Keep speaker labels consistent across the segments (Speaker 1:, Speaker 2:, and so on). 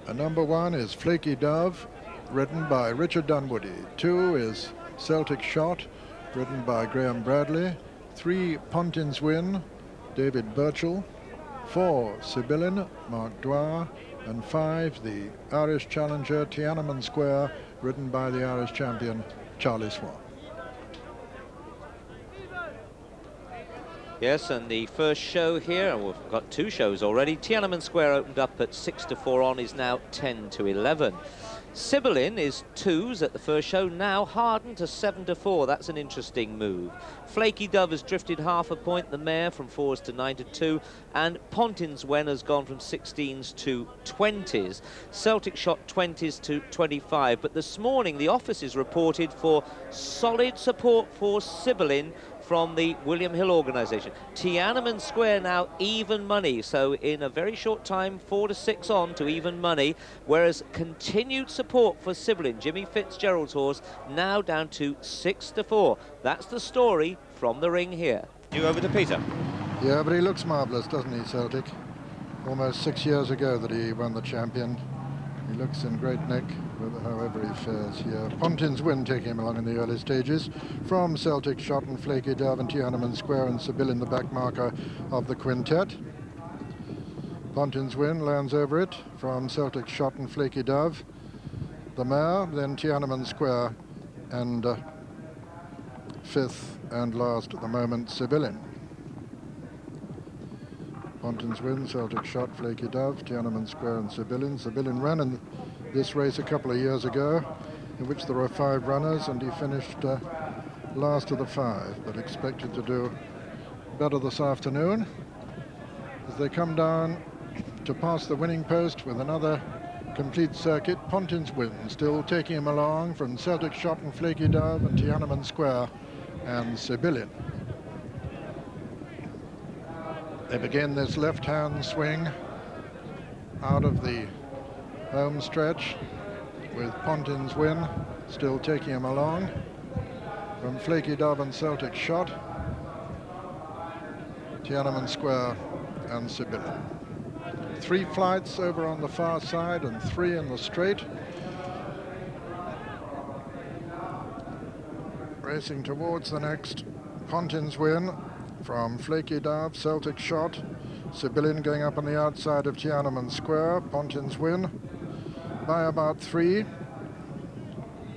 Speaker 1: And number 1 is Flakey Dove, ridden by Richard Dunwoody. 2 is Celtic Shot, ridden by Graham Bradley. 3, Pontin's Win, David Birchall. 4, Sibyllin, Mark Dwyer. And 5, the Irish challenger, Tiananmen Square, ridden by the Irish champion, Charlie Swan.
Speaker 2: Yes, and the first show here, and we've got 2 shows already. Tiananmen Square opened up at 6-4 on, is now 10-11. Sibyllin is 2s at the first show, now hardened to 7-4. That's an interesting move. Flakey Dove has drifted half a point, the mare, from 4s to 9-2, and Pontin's Wen has gone from 16s to 20s. Celtic Shot 20s to 25. But this morning, the office is reported for solid support for Sibyllin from the William Hill organisation. Tiananmen Square now even money, so in a very short time, 4-6 on to even money, whereas continued support for Sibyllin, Jimmy Fitzgerald's horse, now down to 6-4. That's the story from the ring here. You over to Peter.
Speaker 1: Yeah, but he looks marvellous, doesn't he, Celtic? Almost 6 years ago that he won the champion. He looks in great nick, however he fares here. Pontin's Win taking him along in the early stages. From Celtic Shot and Flakey Dove and Tiananmen Square and Sibyllin, the back marker of the quintet. Pontin's Win lands over it from Celtic Shot and Flakey Dove. The mare, then Tiananmen Square, and 5th and last at the moment, Sibyllin. Pontin's Win, Celtic Shot, Flakey Dove, Tiananmen Square and Sibyllin. Sibyllin ran in this race a couple of years ago, in which there were 5 runners, and he finished last of the 5, but expected to do better this afternoon as they come down to pass the winning post with another complete circuit. Pontin's Win still taking him along from Celtic Shot and Flakey Dove and Tiananmen Square and Sibyllin. They begin this left-hand swing out of the home stretch with Pontin's Win still taking him along from Flakey Dove and Celtic Shot, Tiananmen Square and Sibyllin. 3 flights over on the far side and 3 in the straight. Racing towards the next, Pontin's Win from Flakey Dove, Celtic Shot, Sibyllin going up on the outside of Tiananmen Square. Pontin's Win by about 3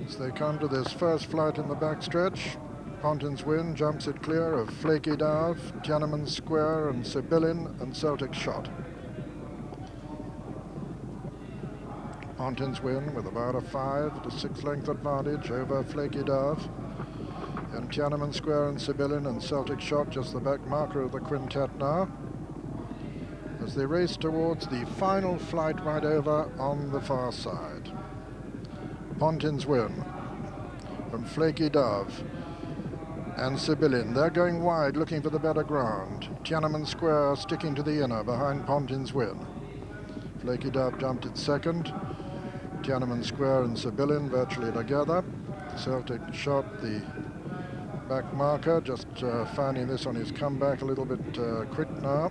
Speaker 1: as they come to this first flight in the backstretch. Pontin's Win jumps it clear of Flakey Dove, Tiananmen Square and Sibyllin and Celtic Shot. Pontin's Win with about a 5 to 6 length advantage over Flakey Dove. And Tiananmen Square and Sibyllin and Celtic Shot just the back marker of the quintet now, as they race towards the final flight right over on the far side. Pontin's Win from Flakey Dove and Sibyllin. They're going wide, looking for the better ground. Tiananmen Square sticking to the inner behind Pontin's Win. Flakey Dove jumped it second. Tiananmen Square and Sibyllin virtually together. Celtic Shot, the back marker, just finding this on his comeback a little bit quick now.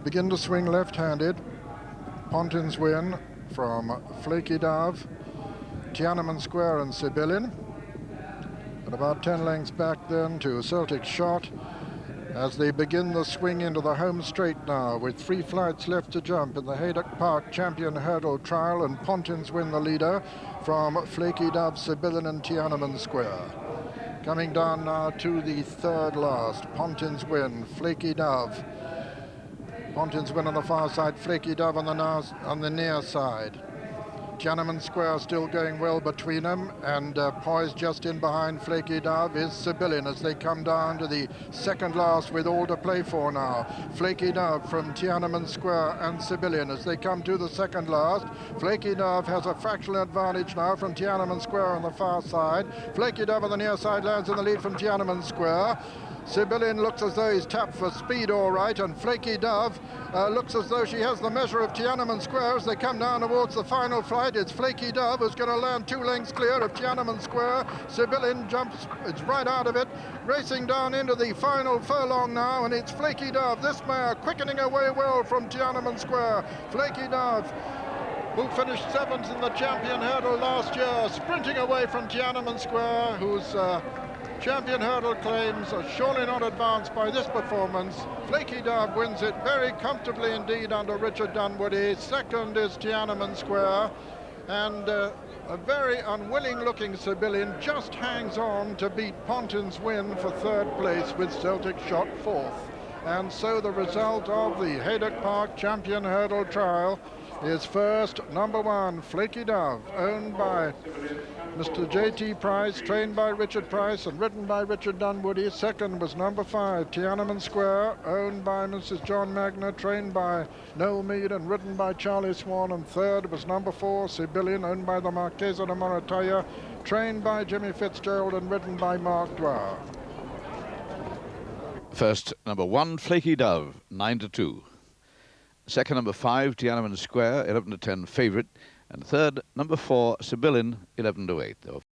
Speaker 1: Begin to swing left-handed. Pontin's Win from Flakey Dove, Tiananmen Square and Sibyllin. And about 10 lengths back then to Celtic Shot as they begin the swing into the home straight now with 3 flights left to jump in the Haydock Park Champion Hurdle Trial, and Pontin's Win the leader from Flakey Dove, Sibyllin and Tiananmen Square. Coming down now to the 3rd last, Pontin's Win, Flakey Dove. Pontin's Win on the far side, Flakey Dove on the near side. Tiananmen Square still going well between them, and poised just in behind Flakey Dove is Sibyllin as they come down to the 2nd last with all to play for now. Flakey Dove from Tiananmen Square and Sibyllin as they come to the 2nd last. Flakey Dove has a fractional advantage now from Tiananmen Square on the far side. Flakey Dove on the near side lands in the lead from Tiananmen Square. Sibyllin looks as though he's tapped for speed all right, and Flakey Dove looks as though she has the measure of Tiananmen Square as they come down towards the final flight. It's Flakey Dove who's going to land 2 lengths clear of Tiananmen Square. Sibyllin jumps, it's right out of it, racing down into the final furlong now, and it's Flakey Dove, this mare quickening away well from Tiananmen Square. Flakey Dove who finished 7th in the champion hurdle last year, sprinting away from Tiananmen Square, whose champion hurdle claims are surely not advanced by this performance. Flakey Dove wins it very comfortably indeed under Richard Dunwoody. Second is Tiananmen Square, and a very unwilling-looking Sibyllin just hangs on to beat Pontin's win for 3rd place, with Celtic Shot 4th. And so the result of the Haydock Park Champion Hurdle Trial is first, number 1, Flakey Dove, owned by Mr. J.T. Price, trained by Richard Price and ridden by Richard Dunwoody. Second was number 5, Tiananmen Square, owned by Mrs. John Magna, trained by Noel Mead and ridden by Charlie Swan. And third was number 4, Sibyllin, owned by the Marchesa de Moratalla, trained by Jimmy Fitzgerald and ridden by Mark Dwyer.
Speaker 3: First, number 1, Flakey Dove, 9-2. Second, number 5, Tiananmen Square, 11-10 favourite. And third, number 4, Sibyllin, 11-8.